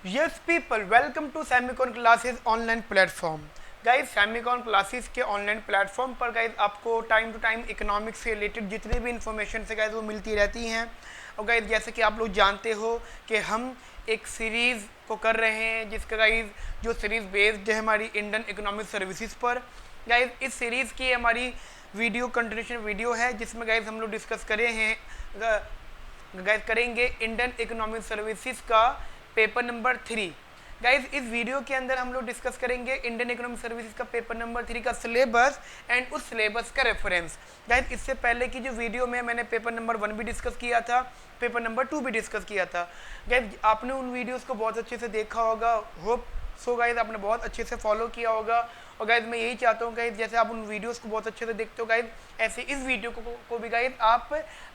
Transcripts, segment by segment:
Yes people, welcome to Semicon classes online platform. Guys Semicon classes के online platform पर guys आपको time to time economics से related जितने भी information से गाइज वो मिलती रहती हैं। और गाइज जैसे कि आप लोग जानते हो कि हम एक सीरीज़ को कर रहे हैं जिसका गाइज जो सीरीज़ बेस्ड है हमारी इंडियन इकोनॉमिक सर्विसेज पर। गाइज इस सीरीज़ की हमारी वीडियो कंटिन्यूशन वीडियो है जिसमें गाइज हम लोग डिस्कस करे हैं गाइज करेंगे इंडियन इकोनॉमिक सर्विसेज का पेपर नंबर 3। गाइज इस वीडियो के अंदर हम लोग डिस्कस करेंगे इंडियन इकोनॉमिक सर्विसेज का पेपर नंबर 3 का सिलेबस एंड उस सिलेबस का रेफरेंस। गाइज इससे पहले की जो वीडियो में मैंने पेपर नंबर 1 भी डिस्कस किया था, पेपर नंबर 2 भी डिस्कस किया था। गाइज आपने उन वीडियोस को बहुत अच्छे से देखा होगा, होप सो गाइज आपने बहुत अच्छे से फॉलो किया होगा। और गाइज मैं यही चाहता हूँ गाइज जैसे आप उन वीडियोस को बहुत अच्छे से देखते हो गाइज, ऐसे इस वीडियो को भी गाइज आप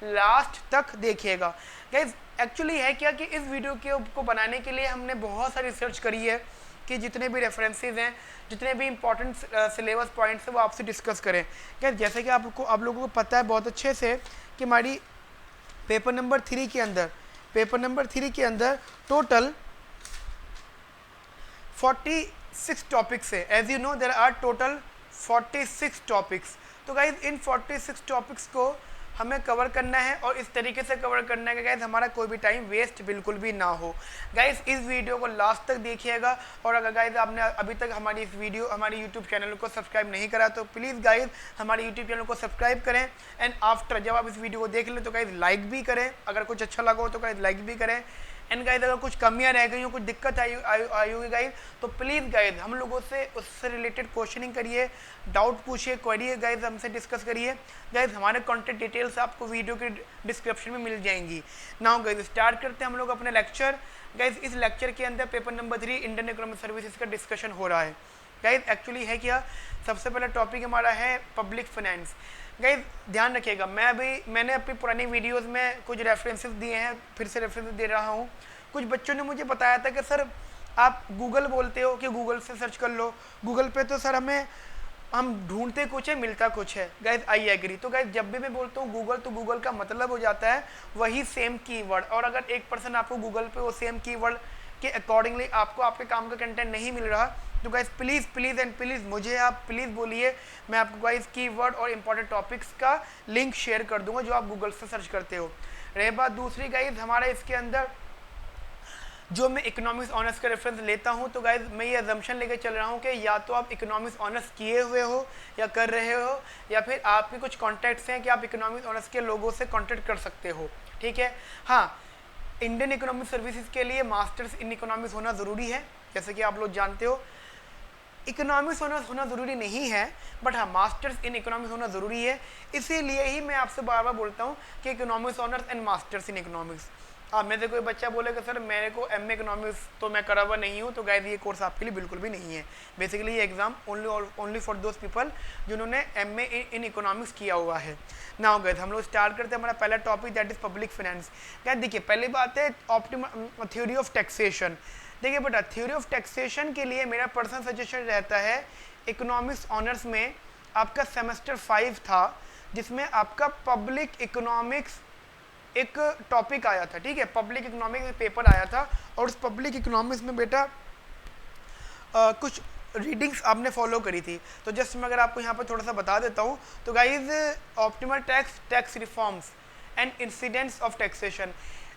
लास्ट तक देखिएगा। गाइज एक्चुअली है क्या कि इस वीडियो को बनाने के लिए हमने बहुत सारी रिसर्च करी है कि जितने भी रेफरेंसेस हैं, जितने भी इंपॉर्टेंट सिलेबस पॉइंट्स हैं वो आपसे डिस्कस करें। गाइज जैसे कि आप लोगों को पता है बहुत अच्छे से कि हमारी पेपर नंबर 3 के अंदर टोटल 46 टॉपिक्स है। As you know there are total 46 topics. तो गाइज इन 46 टॉपिक्स को हमें कवर करना है और इस तरीके से कवर करना है कि गाइज हमारा कोई भी टाइम वेस्ट बिल्कुल भी ना हो। गाइज इस वीडियो को लास्ट तक देखिएगा। और अगर गाइज आपने अभी तक हमारी यूट्यूब चैनल को सब्सक्राइब नहीं करा तो प्लीज़ गाइज हमारे यूट्यूब चैनल को सब्सक्राइब करें। एंड आफ्टर जब आप इस वीडियो को देख लें तो गाइज लाइक भी करें, अगर कुछ अच्छा लगा हो तो गाइज लाइक भी करें। एंड गाइज अगर कुछ कमियां रह गई हो, कुछ दिक्कत आई होगी गाइज, तो प्लीज़ गाइज हम लोगों से उससे रिलेटेड क्वेश्चनिंग करिए, डाउट पूछिए, क्वेरी गाइज हमसे डिस्कस करिए। गाइज हमारे कॉन्टेक्ट डिटेल्स आपको वीडियो के डिस्क्रिप्शन में मिल जाएंगी। नाउ गाइज स्टार्ट करते हैं हम लोग अपने लेक्चर। गाइज इस लेक्चर के अंदर paper number 3 Indian economic services का डिस्कशन हो रहा है। गाइज एक्चुअली है क्या, सबसे पहला टॉपिक हमारा है पब्लिक फाइनेंस। गाइज ध्यान रखिएगा, मैंने अपनी पुरानी वीडियोस में कुछ रेफरेंसेस दिए हैं, फिर से रेफरेंसेस दे रहा हूँ। कुछ बच्चों ने मुझे बताया था कि सर आप गूगल बोलते हो कि गूगल से सर्च कर लो, गूगल पे तो सर हम ढूंढते कुछ है मिलता कुछ है। Guys I agree. तो गाइज जब भी मैं बोलता हूँ गूगल तो गूगल का मतलब हो जाता है वही सेम कीवर्ड। और अगर एक पर्सन आपको गूगल पे वो सेम कीवर्ड के अकॉर्डिंगली आपको आपके काम का कंटेंट नहीं मिल रहा तो गाइज प्लीज़ एंड प्लीज़ मुझे आप प्लीज़ बोलिए, मैं आपको गाइज कीवर्ड और इंपॉर्टेंट टॉपिक्स का लिंक शेयर कर दूंगा जो आप गूगल से सर्च करते हो। रही बात दूसरी गाइज हमारा इसके अंदर जो मैं इकोनॉमिक्स ऑनर्स का रेफरेंस लेता हूं तो गाइज मैं ये अजम्पशन लेके चल रहा हूं कि या तो आप इकोनॉमिक्स ऑनर्स किए हुए हो या कर रहे हो, या फिर आपके कुछ कॉन्टैक्ट्स हैं कि आप इकोनॉमिक्स ऑनर्स के लोगों से कॉन्टैक्ट कर सकते हो। ठीक है, हाँ इंडियन इकोनॉमिक सर्विसेज के लिए मास्टर्स इन इकोनॉमिक्स होना ज़रूरी है, जैसे कि आप लोग जानते हो। इकोनॉमिक्स ऑनर्स होना ज़रूरी नहीं है, बट हाँ मास्टर्स इन इकोनॉमिक्स होना ज़रूरी है। इसीलिए ही मैं आपसे बार बार बोलता हूँ कि economics honours and masters in economics. आप में से कोई बच्चा बोलेगा सर मेरे को एमए इकोनॉमिक्स तो मैं करा हुआ नहीं हूँ, तो गाइस ये कोर्स आपके लिए बिल्कुल भी नहीं है। बेसिकली ये exam only for those people जिन्होंने एमए इन इकोनॉमिक्स किया हुआ है। नाउ गाइस हम लोग स्टार्ट करते हैं हमारा पहला topic, that is public finance. Guys देखिए पहली बात है ऑप्टिमल थ्योरी ऑफ टैक्सेशन। देखिए बेटा थ्योरी ऑफ टैक्सेशन के लिए मेरा पर्सनल सजेशन रहता है इकोनॉमिक्स ऑनर्स में आपका सेमेस्टर 5 था जिसमें आपका पब्लिक इकोनॉमिक्स एक टॉपिक आया था। ठीक है, पब्लिक इकोनॉमिक्स पेपर आया था और उस पब्लिक इकोनॉमिक्स में बेटा कुछ रीडिंग्स आपने फॉलो करी थी। तो जस्ट मैं अगर आपको यहाँ पर थोड़ा सा बता देता हूँ तो guys optimal tax reforms and incidents of taxation.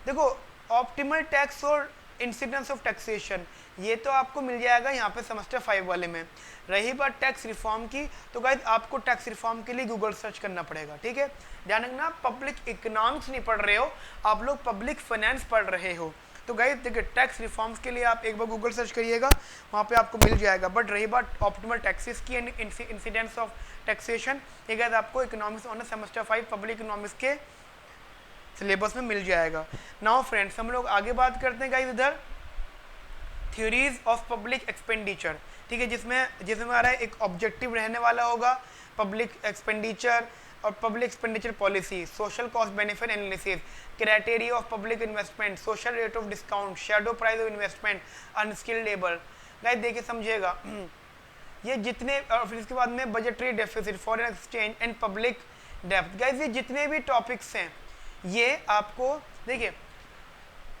देखो ऑप्टिमल टैक्स और इंसिडेंट्स ऑफ टैक्सेशन ये तो आपको मिल जाएगा यहाँ पे सेमेस्टर 5 वाले में। रही बात टैक्स रिफॉर्म की तो गाइज आपको टैक्स रिफॉर्म के लिए गूगल सर्च करना पड़ेगा। ठीक है, ध्यान रखना पब्लिक इकोनॉमिक्स नहीं पढ़ रहे हो, आप लोग पब्लिक फाइनेंस पढ़ रहे हो। तो गाइज देखिए टैक्स रिफॉर्म्स के लिए आप एक बार गूगल सर्च करिएगा, वहाँ पे आपको मिल जाएगा। बट रही बात ऑप्टिमल टैक्सेस की एंड इंसिडेंट्स ऑफ टैक्सेशन, ये गाइज आपको economics honour semester 5 public economics के सिलेबस में मिल जाएगा। नाउ फ्रेंड्स हम लोग आगे बात करते हैं गाइज इधर थ्योरीज ऑफ पब्लिक एक्सपेंडिचर। ठीक है, जिसमें हमारा एक ऑब्जेक्टिव रहने वाला होगा पब्लिक एक्सपेंडिचर और public expenditure policy, social cost benefit analysis, criteria of public investment, social rate of discount, shadow price of investment, unskilled labour. Guys देखिए समझिएगा ये जितने और फिर इसके बाद में budgetary deficit, foreign exchange and public डेब्ट। गाइस ये जितने भी टॉपिक्स हैं ये आपको देखिए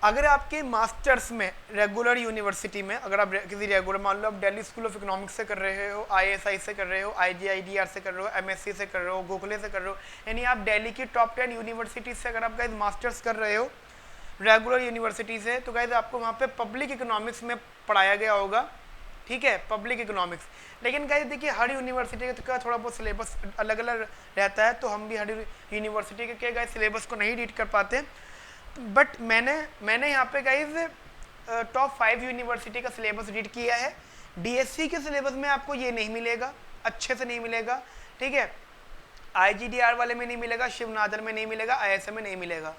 अगर आपके मास्टर्स में रेगुलर यूनिवर्सिटी में, अगर आप किसी रेगुलर, मान लो आप दिल्ली स्कूल ऑफ इकोनॉमिक्स से कर रहे हो, ISI से कर रहे हो, IGIDR से कर रहे हो, MSc से कर रहे हो, गोखले से कर रहे हो, यानी आप दिल्ली की टॉप 10 यूनिवर्सिटी से अगर आप गाइस मास्टर्स कर रहे हो रेगुलर यूनिवर्सिटी से, तो गाइस आपको वहाँ पे पब्लिक इकोनॉमिक्स में पढ़ाया गया होगा, ठीक है, पब्लिक इकोनॉमिक्स। लेकिन गाइस देखिए हर यूनिवर्सिटी का थोड़ा बहुत सिलेबस अलग अलग रहता है, तो हम भी हर यूनिवर्सिटी के गाइस सिलेबस को नहीं रीड कर पाते। बट मैंने यहाँ पे गाइज टॉप 5 यूनिवर्सिटी का सिलेबस रीड किया है। DSC के सिलेबस में आपको ये नहीं मिलेगा, अच्छे से नहीं मिलेगा, ठीक है, IGDR वाले में नहीं मिलेगा, शिवनाथन में नहीं मिलेगा, ISM में नहीं मिलेगा।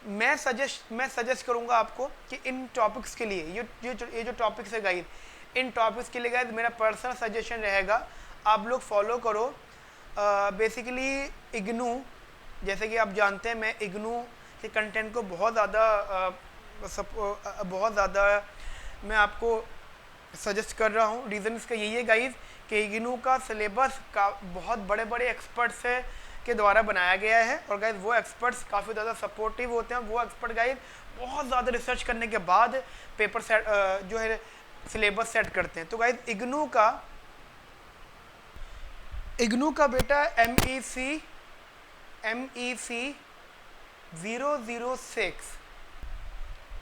मैं सजेस्ट करूँगा आपको कि इन टॉपिक्स के लिए ये जो टॉपिक्स है गाइज, इन टॉपिक्स के लिए गाइज मेरा पर्सनल सजेशन रहेगा, आप लोग फॉलो करो बेसिकली इग्नू। जैसे कि आप जानते हैं मैं इग्नू के कंटेंट को बहुत ज़्यादा मैं आपको सजेस्ट कर रहा हूँ। रीज़न इसका यही है गाइज कि इग्नू का सिलेबस का बहुत बड़े बड़े एक्सपर्ट्स के द्वारा बनाया गया है, और गाइज वो एक्सपर्ट्स काफ़ी ज़्यादा सपोर्टिव होते हैं। वो एक्सपर्ट गाइज बहुत ज़्यादा रिसर्च करने के बाद पेपर सेट जो है सिलेबस सेट करते हैं। तो गाइज इग्नू का बेटा MEC 006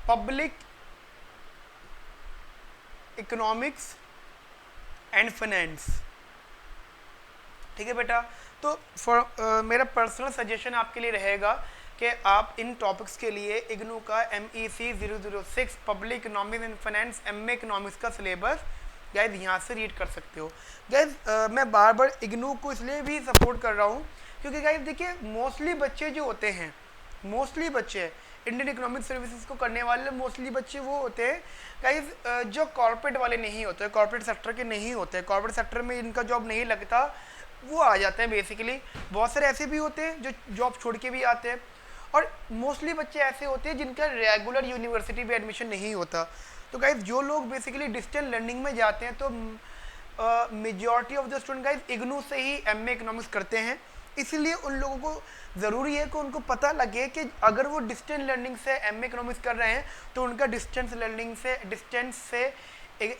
public economics and finance, ठीक है बेटा। तो मेरा पर्सनल सजेशन आपके लिए रहेगा कि आप इन टॉपिक्स के लिए इग्नू का MEC 006 public economics and finance MA economics का सिलेबस गाइज यहाँ से रीड कर सकते हो। गाइज मैं बार बार इग्नू को इसलिए भी सपोर्ट कर रहा हूँ क्योंकि गाइज देखिए मोस्टली बच्चे जो होते हैं, मोस्टली बच्चे इंडियन इकोनॉमिक सर्विसेज को करने वाले मोस्टली बच्चे वो होते हैं गाइज जो कॉर्पोरेट वाले नहीं होते, कॉर्पोरेट सेक्टर के नहीं होते, कॉर्पोरेट सेक्टर में इनका जॉब नहीं लगता, वो आ जाते हैं बेसिकली। बहुत सारे ऐसे भी होते हैं जो जॉब छोड़ के भी आते हैं, और मोस्टली बच्चे ऐसे होते हैं जिनका रेगुलर यूनिवर्सिटी में एडमिशन नहीं होता। तो गाइज जो लोग बेसिकली डिस्टेंस लर्निंग में जाते हैं, तो majority of the student guys IGNOU से ही MA इकोनॉमिक्स करते हैं। इसलिए उन लोगों को ज़रूरी है कि उनको पता लगे कि अगर वो डिस्टेंस लर्निंग से MA इकोनॉमिक्स कर रहे हैं तो उनका डिस्टेंस से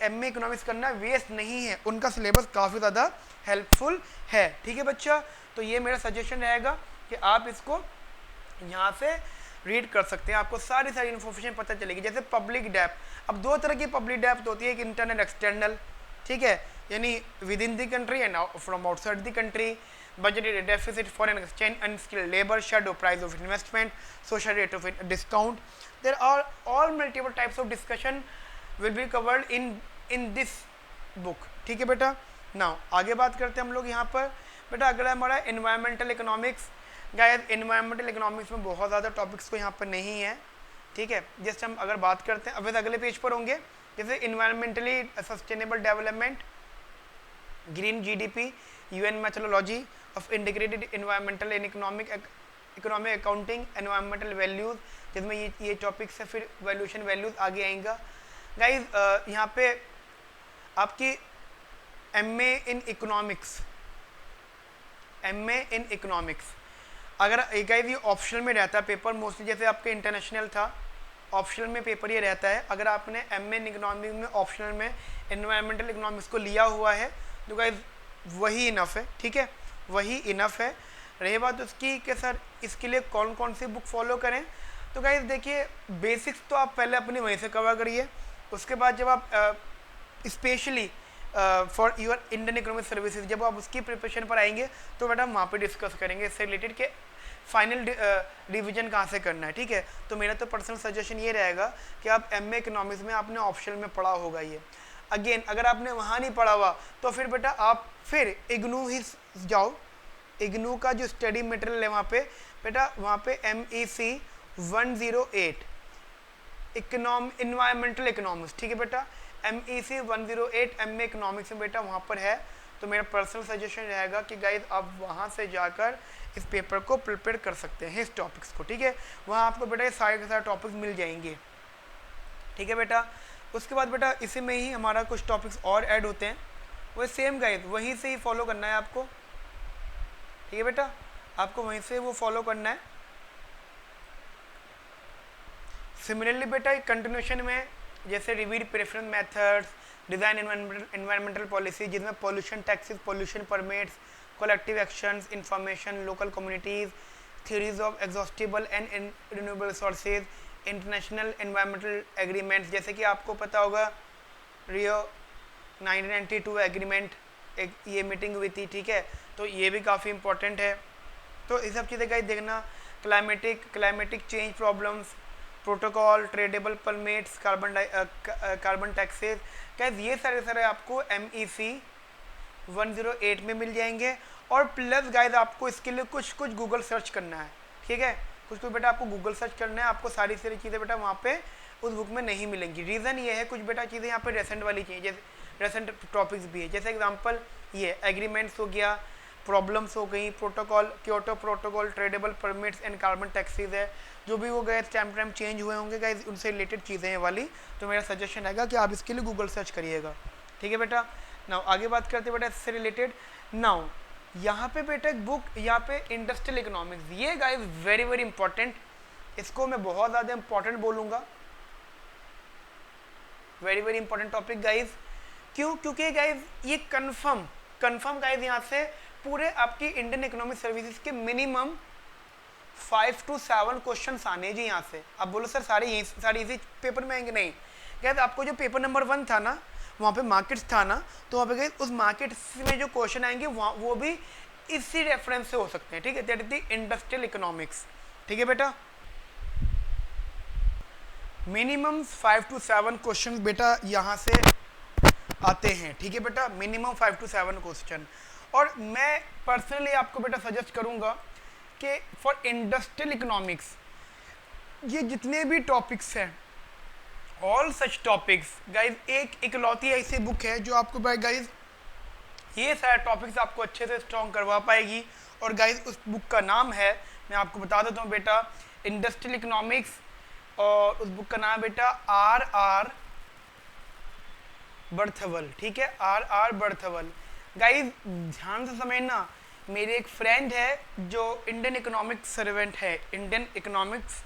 MA इकोनॉमिक्स करना वेस्ट नहीं है, उनका सिलेबस काफ़ी ज़्यादा हेल्पफुल है, ठीक है बच्चा। तो ये मेरा सजेशन रहेगा कि आप इसको यहाँ से रीड कर सकते हैं, आपको सारी इन्फॉर्मेशन पता चलेगी। जैसे पब्लिक डेप्थ, अब दो तरह की पब्लिक डेप्थ होती है, एक इंटरनल एक्सटर्नल, ठीक है, यानी with in the country and from outside the country, budgetary deficit, foreign exchange, unskilled labor, shadow price of investment, social rate of discount. There are all multiple types of discussion will be covered in this book, ठीक है बेटा। Now आगे बात करते हैं हम लोग यहाँ पर बेटा। अगला हमारा environmental economics. Guys environmental economics में बहुत ज़्यादा टॉपिक्स को यहाँ पर नहीं है, ठीक है। जैसे हम अगर बात करते हैं, अब अगले पेज पर होंगे, जैसे environmentally sustainable development, green GDP, UN methodology of integrated environmental and economic accounting, environmental values, जिसमें ये टॉपिक्स है। फिर वैल्यूएशन वैल्यूज आगे आएगा। गाइज यहाँ पे आपकी MA इन इकोनॉमिक्स, अगर गाइज ये ऑप्शनल में रहता है पेपर मोस्टली, जैसे आपके इंटरनेशनल था ऑप्शनल में पेपर ये रहता है। अगर आपने MA इन इकोनॉमिक्स में ऑप्शनल में एनवायरमेंटल इकोनॉमिक्स को लिया हुआ है तो गाइज वही इनफ है, ठीक है, वही इनफ है। रही बात उसकी कि सर इसके लिए कौन कौन सी बुक फॉलो करें, तो गाइज देखिए बेसिक्स तो आप पहले अपनी वहीं से कवर करिए, उसके बाद जब आप specially for your Indian economic services जब आप उसकी प्रिपरेशन पर आएंगे तो बेटा हम वहाँ पे डिस्कस करेंगे इससे रिलेटेड के फाइनल रिवीजन कहाँ से करना है, ठीक है। तो मेरा तो पर्सनल सजेशन ये रहेगा कि आप MA इकोनॉमिक्स में आपने ऑप्शनल में पढ़ा होगा ये। अगेन अगर आपने वहाँ नहीं पढ़ा हुआ तो फिर बेटा आप फिर इग्नू ही जाओ। इग्नू का जो स्टडी मटेरियल है वहाँ पे बेटा, वहाँ पे MEC 108 इन्वायरमेंटल इकोनॉमिक्स, ठीक है बेटा, MEC 108 MA इकोनॉमिक्स में बेटा वहाँ पर है। तो मेरा पर्सनल सजेशन रहेगा कि गाइज आप वहाँ से जाकर इस पेपर को प्रिपेयर कर सकते हैं, इस टॉपिक्स को, ठीक है। वहाँ आपको बेटा ये सारे के सारे टॉपिक्स मिल जाएंगे, ठीक है बेटा। उसके बाद बेटा इसी में ही हमारा कुछ टॉपिक्स और ऐड होते हैं, वो सेम गाइज वहीं से ही फॉलो करना है आपको, ठीक है बेटा, आपको वहीं से वो फॉलो करना है। सिमिलरली बेटा कंटिन्यूशन में जैसे review preference methods, design environmental policy जिसमें pollution taxes, pollution permits, collective actions, information, local communities, theories of exhaustible and renewable resources, international environmental agreements, जैसे कि आपको पता होगा रियो 1992 एग्रीमेंट एक ये मीटिंग हुई थी, ठीक है, तो ये भी काफ़ी इंपॉर्टेंट है। तो ये सब चीज़ें गाइस देखना, climatic change problems, protocol, tradable permits, carbon taxes, guys ये सारे आपको MEC 108 में मिल जाएंगे। और प्लस गाइस आपको इसके लिए कुछ गूगल सर्च करना है, ठीक है, कुछ बेटा आपको गूगल सर्च करना है, आपको सारी चीज़ें बेटा वहाँ पे उस बुक में नहीं मिलेंगी। रीज़न ये है कुछ बेटा चीज़ें यहाँ पे रेसेंट वाली चाहिए, जैसे रेसेंट टॉपिक्स भी है, जैसे एग्जांपल ये एग्रीमेंट्स हो गया, प्रॉब्लम्स हो गई, protocol, Kyoto protocol, tradable permits and carbon taxes है, जो भी वो गए टाइम चेंज हुए होंगे गाइस, उनसे रिलेटेड चीज़ें हैं वाली। तो मेरा सजेशन रहेगा कि आप इसके लिए गूगल सर्च करिएगा, ठीक है बेटा। नाउ आगे बात करते हैं बेटा इससे रिलेटेड। नाउ यहाँ पे बेटा एक बुक, यहाँ पे इंडस्ट्रियल इकोनॉमिक्स, ये गाइस वेरी इंपॉर्टेंट, इसको मैं बहुत ज़्यादा इंपॉर्टेंट बोलूँगा, वेरी इंपॉर्टेंट टॉपिक गाइस। क्यों? क्योंकि गाइस ये कंफर्म गाइस यहाँ से पूरे आपकी इंडियन इकोनॉमिक सर्विसेज के मिनिमम 5 to 7 क्वेश्चन आने जी यहाँ से। अब बोलो सर सारे इसी पेपर में आएंगे, नहीं गाइस, आपको जो पेपर नंबर 1 था ना, वहाँ पे मार्केट्स था ना, तो वहाँ पे गाइस उस मार्केट्स में जो क्वेश्चन आएंगे वो भी इसी रेफरेंस से हो सकते हैं, ठीक है, that is the industrial economics, ठीक है बेटा। मिनिमम 5 to 7 क्वेश्चन बेटा यहाँ से आते हैं, ठीक है बेटा, मिनिमम 5 to 7 क्वेश्चन। और मैं पर्सनली आपको बेटा सजेस्ट करूँगा कि फॉर इंडस्ट्रियल इकोनॉमिक्स ये जितने भी टॉपिक्स हैं, ऑल सच टॉपिक्स गाइज, एक इकलौती ऐसी बुक है जो आपको गाइज ये सारे टॉपिक्स आपको अच्छे से स्ट्रॉन्ग करवा पाएगी। और गाइज उस बुक का नाम है, मैं आपको बता देता हूँ बेटा, इंडस्ट्रियल इकोनॉमिक्स, और उस बुक का नाम बेटा R.R. बर्थवल, ठीक है, R.R. बर्थवल। गाइज ध्यान से समझना, मेरे एक फ्रेंड है जो इंडियन इकोनॉमिक सर्वेंट है, इंडियन इकोनॉमिक्स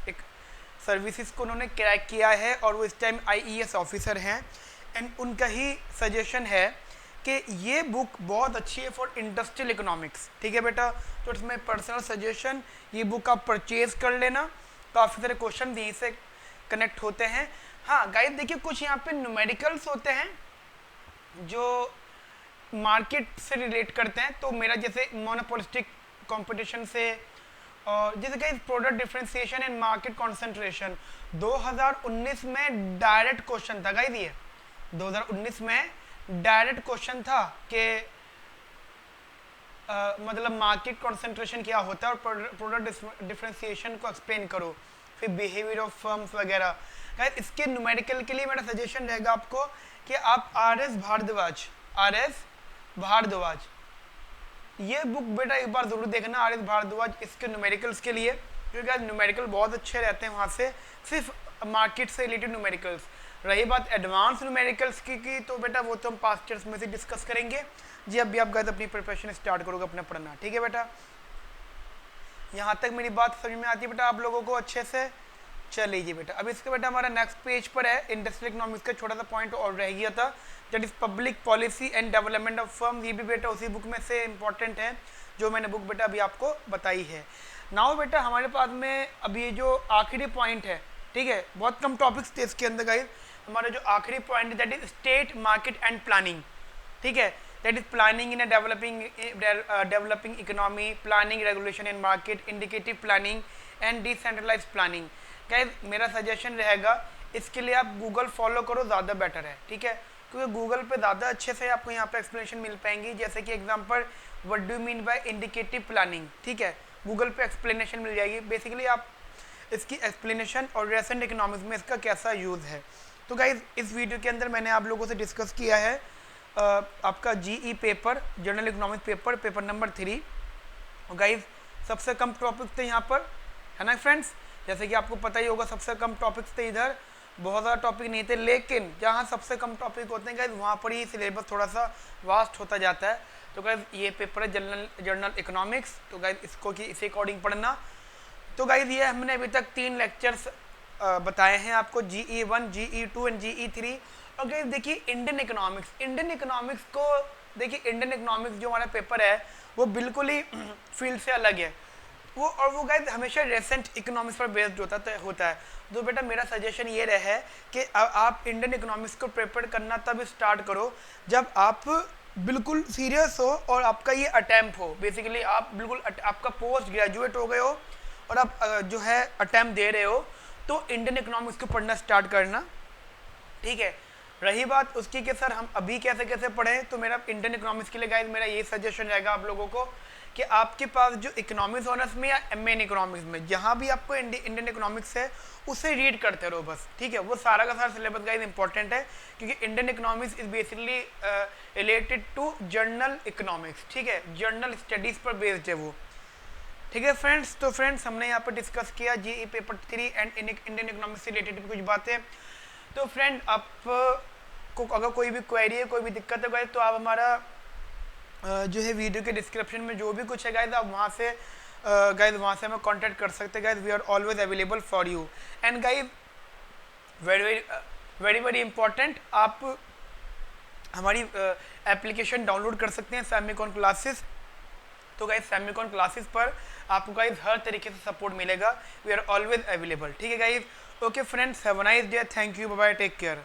सर्विसेज को उन्होंने क्रैक किया है और वो इस टाइम IES ऑफिसर हैं, एंड उनका ही सजेशन है कि ये बुक बहुत अच्छी है फॉर इंडस्ट्रियल इकोनॉमिक्स, ठीक है बेटा। तो इट्स माई पर्सनल सजेशन, ये बुक आप परचेज कर लेना, काफ़ी सारे क्वेश्चन यहीं से कनेक्ट होते हैं। हाँ गाइस देखिए, कुछ यहाँ पे न्यूमेरिकल्स होते हैं जो मार्केट से रिलेट करते हैं, तो मेरा जैसे मोनोपोलिस्टिक कंपटीशन से, और जैसे guys product differentiation and market concentration 2019 में डायरेक्ट क्वेश्चन था गाइस, ये 2019 में डायरेक्ट क्वेश्चन था कि मतलब मार्केट कंसंट्रेशन क्या होता है और प्रोडक्ट डिफरेंशिएशन को एक्सप्लेन करो, फिर बिहेवियर ऑफ फर्म्स वगैरह। गाइस इसके न्यूमेरिकल के लिए मेरा सजेशन रहेगा आपको कि आप RS भारद्वाज ये बुक बेटा एक बार जरूर देखना, RS भारद्वाज, इसके न्यूमेरिकल्स के लिए, क्योंकि आज न्यूमेरिकल बहुत अच्छे रहते हैं वहाँ से, सिर्फ मार्केट से रिलेटेड न्यूमेरिकल्स। रही बात एडवांस न्यूमेरिकल्स की तो बेटा वो तो हम पास्ट ईयर्स में से डिस्कस करेंगे जी। अभी आप गाइस अपनी प्रिपरेशन स्टार्ट करोगे अपना पढ़ना, ठीक है बेटा। यहाँ तक मेरी बात समझ में आती है बेटा आप लोगों को अच्छे से? चल लीजिए बेटा, अब इसका बेटा हमारा नेक्स्ट पेज पर है इंडस्ट्रियल इकोनॉमिक्स का छोटा सा पॉइंट और रह गया था, that is public policy and development of firm. ये भी बेटा उसी बुक में से इंपॉर्टेंट है जो मैंने बुक बेटा अभी आपको बताई है। नाउ बेटा हमारे पास में अभी ये जो आखिरी पॉइंट है, ठीक है, बहुत कम टॉपिक्स थे इसके अंदर गाइस, हमारा जो आखिरी पॉइंट है that is state market and planning, ठीक है, that is planning in a developing economy, planning regulation in market, indicative planning and decentralise planning. Guys मेरा सजेशन रहेगा इसके लिए आप गूगल फॉलो करो, ज़्यादा बेटर है, ठीक है, क्योंकि गूगल पे ज़्यादा अच्छे से आपको यहाँ पे एक्सप्लेनेशन मिल पाएंगी। जैसे कि example what do mean by indicative planning, ठीक है, गूगल पे एक्सप्लेनेशन मिल जाएगी। बेसिकली आप इसकी एक्सप्लेनेशन और रेसेंट इकोनॉमिक्स में इसका कैसा यूज़ है। तो गाइज इस वीडियो के अंदर मैंने आप लोगों से डिस्कस किया है आपका GE paper, general economics paper number 3। और गाइज सबसे कम टॉपिक थे यहाँ पर, है ना फ्रेंड्स, जैसे कि आपको पता ही होगा सबसे कम टॉपिक्स थे इधर, बहुत ज़्यादा टॉपिक नहीं थे, लेकिन जहाँ सबसे कम टॉपिक होते हैं गाइज वहाँ पर ही सिलेबस थोड़ा सा वास्ट होता जाता है। तो गाइज ये पेपर है जनरल इकोनॉमिक्स, तो गाइज इसको कि इसी अकॉर्डिंग पढ़ना। तो गाइज ये हमने अभी तक 3 लेक्चर्स बताए हैं आपको, GE1, GE2 एंड GE3। और गाइस देखिए इंडियन इकोनॉमिक्स को देखिए, इंडियन इकोनॉमिक्स जो हमारा पेपर है वो बिल्कुल ही फील्ड से अलग है वो गाइस हमेशा रेसेंट इकोनॉमिक्स पर बेस्ड होता है। तो बेटा मेरा सजेशन ये रहा है कि आप इंडियन इकोनॉमिक्स को प्रिपेयर करना तब स्टार्ट करो जब आप बिल्कुल सीरियस हो और आपका ये अटैम्प्ट हो। बेसिकली आप बिल्कुल आपका पोस्ट ग्रेजुएट हो गए हो और आप जो है अटैम्प्ट दे रहे हो, तो इंडियन इकोनॉमिक्स को पढ़ना स्टार्ट करना, ठीक है। रही बात उसकी कि सर हम अभी कैसे कैसे पढ़ें, तो मेरा इंडियन इकोनॉमिक्स के लिए गाइस मेरा ये सजेशन रहेगा आप लोगों को कि आपके पास जो इकोनॉमिक्स ऑनर्स में या MA इन इकोनॉमिक्स में जहाँ भी आपको इंडियन इकोनॉमिक्स है उसे रीड करते रहो बस, ठीक है। वो सारा का सारा सिलेबस गाइस इंपॉर्टेंट है, क्योंकि Indian economics is basically related to general economics, ठीक है, जर्नल स्टडीज़ पर बेस्ड है वो, ठीक है फ्रेंड्स। तो फ्रेंड्स हमने यहाँ पर डिस्कस किया GE paper 3 and Indian economics से रिलेटेड कुछ बातें। तो फ्रेंड आप को अगर कोई भी क्वेरी है, कोई भी दिक्कत है गाइस, तो आप हमारा जो है वीडियो के डिस्क्रिप्शन में जो भी कुछ है गाइस, आप वहाँ से वहाँ से हमें कांटेक्ट कर सकते हैं guys. We are always available for you. And guys very important, आप हमारी एप्लीकेशन डाउनलोड कर सकते हैं सेमिकॉन क्लासेस। तो गाइस सेमिकॉन क्लासेस पर आपको गाइस हर तरीके से सपोर्ट मिलेगा। वी आर ऑलवेज अवेलेबल, ठीक है guys. Okay friends, have a nice day, thank you, bye bye, take care.